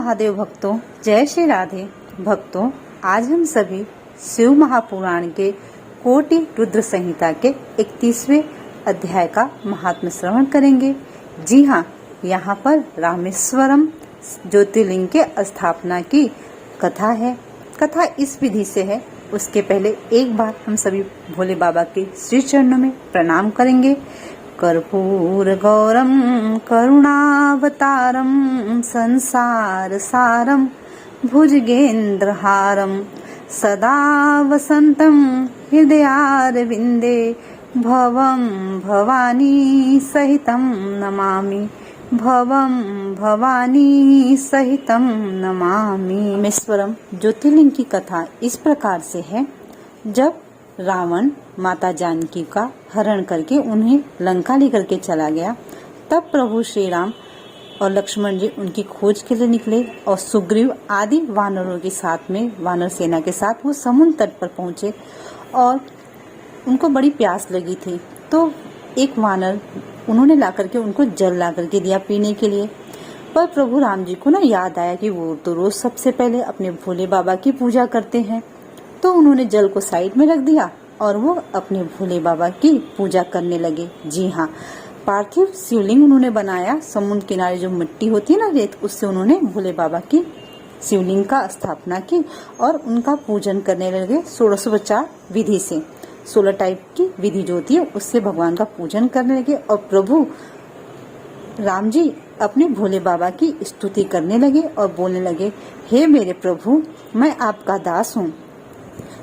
महादेव भक्तों, जय श्री राधे भक्तों। आज हम सभी शिव महापुराण के कोटि रुद्र संहिता के 31वें अध्याय का महात्म्य श्रवण करेंगे। जी हाँ, यहाँ पर रामेश्वरम ज्योतिर्लिंग के स्थापना की कथा है। कथा इस विधि से है। उसके पहले एक बार हम सभी भोले बाबा के श्री चरणों में प्रणाम करेंगे। कर्पूर गौरम करुणावतारम संसार सारम भुजगेन्द्रहारम सदा वसंतम हृदयारविंदे भवम भवानी सहितं नमामि भवम भवानी सहितं नमामि। रामेश्वरम ज्योतिर्लिंग की कथा इस प्रकार से है। जब रावण माता जानकी का हरण करके उन्हें लंका लेकर के चला गया, तब प्रभु श्री राम और लक्ष्मण जी उनकी खोज के लिए निकले और सुग्रीव आदि वानरों के साथ में, वानर सेना के साथ वो समुद्र तट पर पहुंचे और उनको बड़ी प्यास लगी थी। तो एक वानर उन्होंने ला करके उनको जल ला करके दिया पीने के लिए। पर प्रभु राम जी को ना याद आया कि वो तो रोज सबसे पहले अपने भोले बाबा की पूजा करते हैं। तो उन्होंने जल को साइड में रख दिया और वो अपने भोले बाबा की पूजा करने लगे। जी हाँ, पार्थिव शिवलिंग उन्होंने बनाया। समुद्र किनारे जो मिट्टी होती है ना, रेत, उससे उन्होंने भोले बाबा की शिवलिंग का स्थापना की और उनका पूजन करने लगे। 1650 विधि से 16 टाइप की विधि जो होती है उससे भगवान का पूजन करने लगे। और प्रभु राम जी अपने भोले बाबा की स्तुति करने लगे और बोलने लगे, हे मेरे प्रभु, मैं आपका दास हूँ।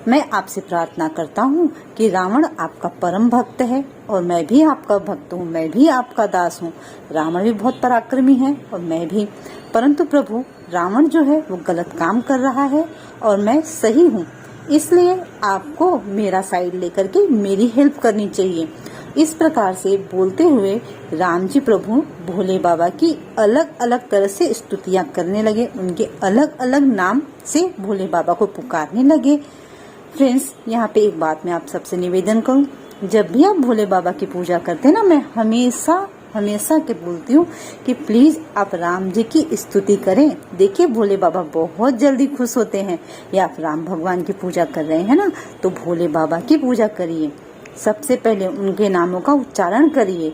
मैं आपसे प्रार्थना करता हूँ कि रावण आपका परम भक्त है और मैं भी आपका भक्त हूँ, मैं भी आपका दास हूँ। रावण भी बहुत पराक्रमी है और मैं भी, परंतु प्रभु रावण जो है वो गलत काम कर रहा है और मैं सही हूँ, इसलिए आपको मेरा साइड लेकर के मेरी हेल्प करनी चाहिए। इस प्रकार से बोलते हुए राम जी प्रभु भोले बाबा की अलग अलग तरह से स्तुतियाँ करने लगे। उनके अलग अलग नाम से भोले बाबा को पुकारने लगे। फ्रेंड्स, यहाँ पे एक बात मैं आप सबसे निवेदन करूँ, जब भी आप भोले बाबा की पूजा करते हैं ना, मैं हमेशा के बोलती हूँ कि प्लीज आप राम जी की स्तुति करें। देखिए भोले बाबा बहुत जल्दी खुश होते हैं। या आप राम भगवान की पूजा कर रहे हैं ना, तो भोले बाबा की पूजा करिए। सबसे पहले उनके नामों का उच्चारण करिए,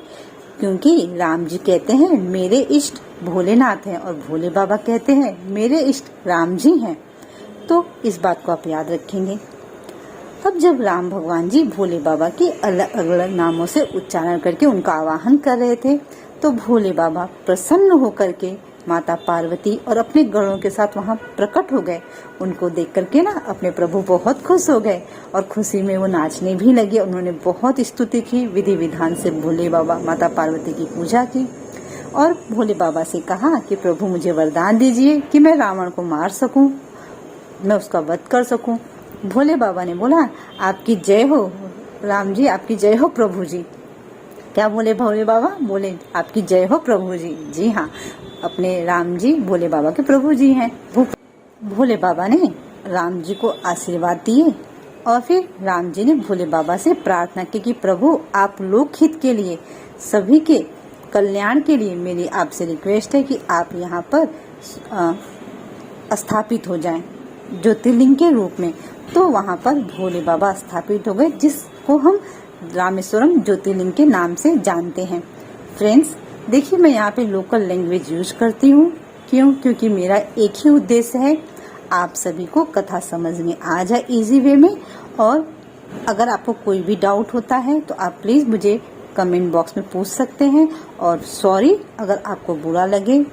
क्योंकि राम जी कहते हैं मेरे इष्ट भोलेनाथ हैं और भोले बाबा कहते हैं मेरे इष्ट राम जी हैं। तो इस बात को आप याद रखेंगे। अब जब राम भगवान जी भोले बाबा के अलग अलग नामों से उच्चारण करके उनका आवाहन कर रहे थे, तो भोले बाबा प्रसन्न होकर के माता पार्वती और अपने गणों के साथ वहां प्रकट हो गए। उनको देख करके ना अपने प्रभु बहुत खुश हो गए और खुशी में वो नाचने भी लगे। उन्होंने बहुत स्तुति की, विधि विधान से भोले बाबा माता पार्वती की पूजा की और भोले बाबा से कहा कि प्रभु मुझे वरदान दीजिए कि मैं रावण को मार सकूं, मैं उसका वध कर सकूं। भोले बाबा ने बोला, आपकी जय हो राम जी, आपकी जय हो प्रभु जी। क्या बोले भोले बाबा? बोले आपकी जय हो प्रभु जी। जी हाँ, अपने राम जी भोले बाबा के प्रभु जी हैं। भोले बाबा ने राम जी को आशीर्वाद दिए और फिर राम जी ने भोले बाबा से प्रार्थना की कि प्रभु आप लोक हित के लिए, सभी के कल्याण के लिए मेरी आपसे रिक्वेस्ट है कि आप यहाँ पर स्थापित हो जाएं ज्योतिर्लिंग के रूप में। तो वहाँ पर भोले बाबा स्थापित हो गए, जिसको हम रामेश्वरम ज्योतिर्लिंग के नाम से जानते हैं। फ्रेंड्स, देखिए मैं यहाँ पे लोकल लैंग्वेज यूज करती हूँ। क्यों? क्योंकि मेरा एक ही उद्देश्य है, आप सभी को कथा समझ में आ जाए इजी वे में। और अगर आपको कोई भी डाउट होता है तो आप प्लीज मुझे कमेंट बॉक्स में पूछ सकते हैं। और सॉरी अगर आपको बुरा लगे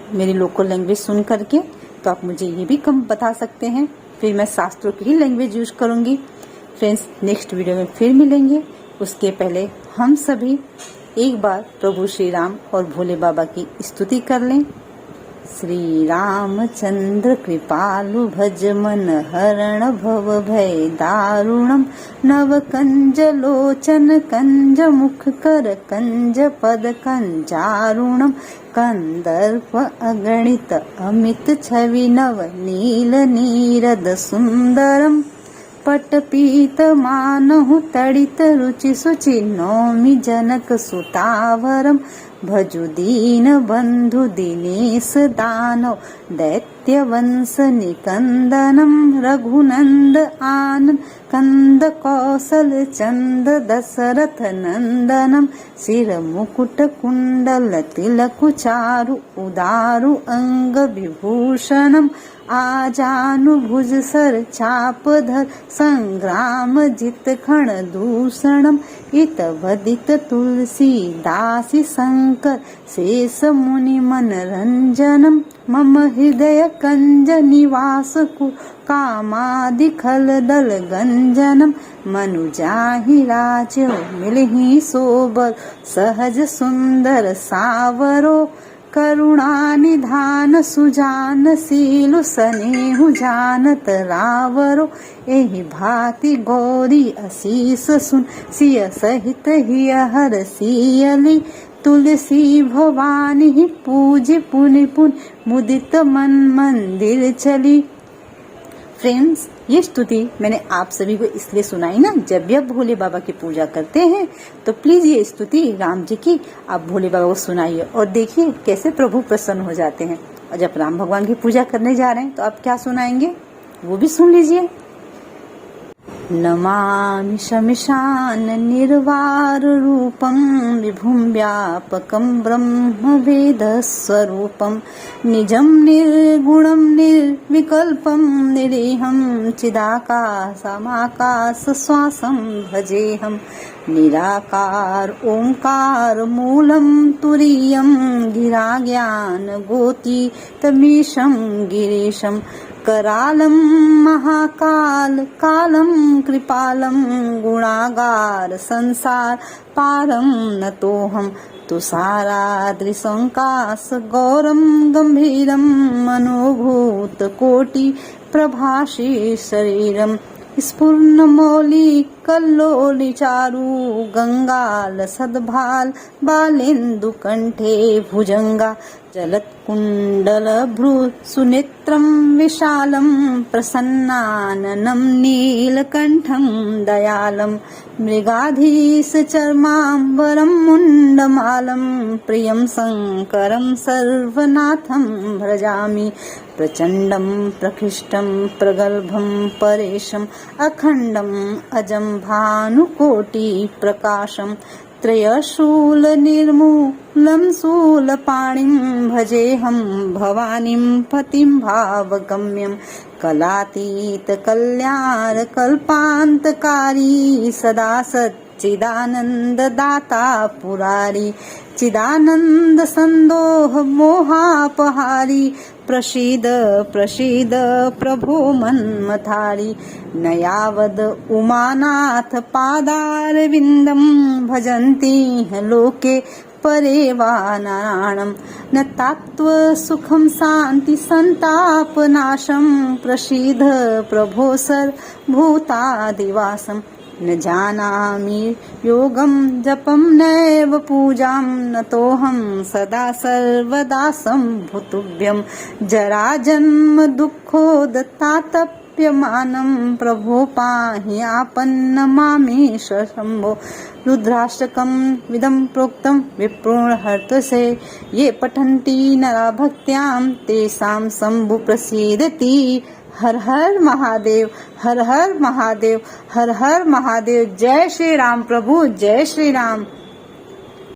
मेरी लोकल लैंग्वेज सुन करके, तो आप मुझे ये भी कम बता सकते हैं, फिर मैं शास्त्रों की ही लैंग्वेज यूज करूंगी। फ्रेंड्स, नेक्स्ट वीडियो में फिर मिलेंगे। उसके पहले हम सभी एक बार प्रभु श्री राम और भोले बाबा की स्तुति कर लें। श्री रामचंद्र कृपालु भज मन हरण भव भय दारुणम नव कंज लोचन कंज मुख कर कंज पद कंजारुणम कंदर्प अगणित अमित छवि नव नील नीरद सुंदरम पटपीत मानहु तड़ित रुचि सुचि नौमि जनक सुतावरम भजु दीन बंधु दिनेश दानव दैत्य वंश निकंदनम रघुनंद आनंद कंद कौशल चंद दशरथ नंदनम सिर मुकुट कुंडल तिलक चारु उदारु अंग विभूषणम आजानुभुज सर चापधर संग्राम जित खण दूषणम इतवदित तुलसी दासी शंकर शेष मुनि मनरंजनम मम हृदय कंज निवास कु कामादि खल दल गंजनम मनुजाहि राज्य मिलहि सोबर सहज सुंदर सावरो करुणा निधान सुजान सीलु सनेहु जानत रावरो एहि भांति गौरी असीस सुन सिय सहित हिय हर सियली तुलसी भवानी पूज पुनि पुन मुदित मन मंदिर चली। फ्रेंड्स, ये स्तुति मैंने आप सभी को इसलिए सुनाई ना, जब भी आप भोले बाबा की पूजा करते हैं तो प्लीज ये स्तुति राम जी की आप भोले बाबा को सुनाइए और देखिए कैसे प्रभु प्रसन्न हो जाते हैं। और जब राम भगवान की पूजा करने जा रहे हैं तो आप क्या सुनाएंगे वो भी सुन लीजिए। नमामि शमिशान निर्वार रूपम विभुं व्यापकं ब्रह्म वेद स्वरूपम निजं निर्गुणं निर्विकल्पं निरीहं चिदाकाशमाकाश श्वासं भजेहं निराकार ओंकार मूलं तुरीयं गिरा ज्ञान गोती तमीशं गिरीशं करालं महाकाल कालं कृपालं गुणागार संसार पारं नतोऽहं तुषाराद्रिसंकाश गौरं गंभीरं मनोभूत कोटि प्रभाषी शरीरं स्फुर्णमौलि कल्लोलि चारु गंगाल सद्भाल बालेन्दु कंठे भुजंगा जलत्कुण्डल भ्रू सुनेत्रं विशालं प्रसन्नाननं नीलकण्ठं दयालं मृगाधीश चर्माम्बरं मुण्डमालं प्रियं शङ्करं सर्वनाथं भजामि प्रचण्डं प्रकृष्टं प्रगल्भं परेशम् अखण्डम् अजं भानुकोटि प्रकाशं त्रयशूल निर्मूलं शूलपाणिं भजेऽहं भवानीं पतिं भावगम्यं कलातीत कल्याण कल्पान्तकारी सदा सच्चिदानन्द दाता पुरारी चिदानन्द संदोह मोहापहारी प्रसीद प्रसीद प्रभो मन्मथारी न यावद उमानाथ पादारविन्दं भजन्ति लोके परे वा नारायणं न तात्व सुखं शान्ति संतापनाशं प्रसीद प्रभो सर्वभूतादिवासं न जानामि योगं जपं नैव पूजां नतोऽहं सदा सर्वदा सम्भुतुभ्यं जराजन्म दुःखोदतातप्यमानं प्रभो पाहि आपन्नमामेश शम्भो रुद्राष्टकं विदं प्रोक्तं विप्रोहर्तसे ये पठन्ति नरा भक्त्यां तेषां शम्भु प्रसीदति। हर हर महादेव, हर हर महादेव, हर हर महादेव। जय श्री राम प्रभु, जय श्री राम।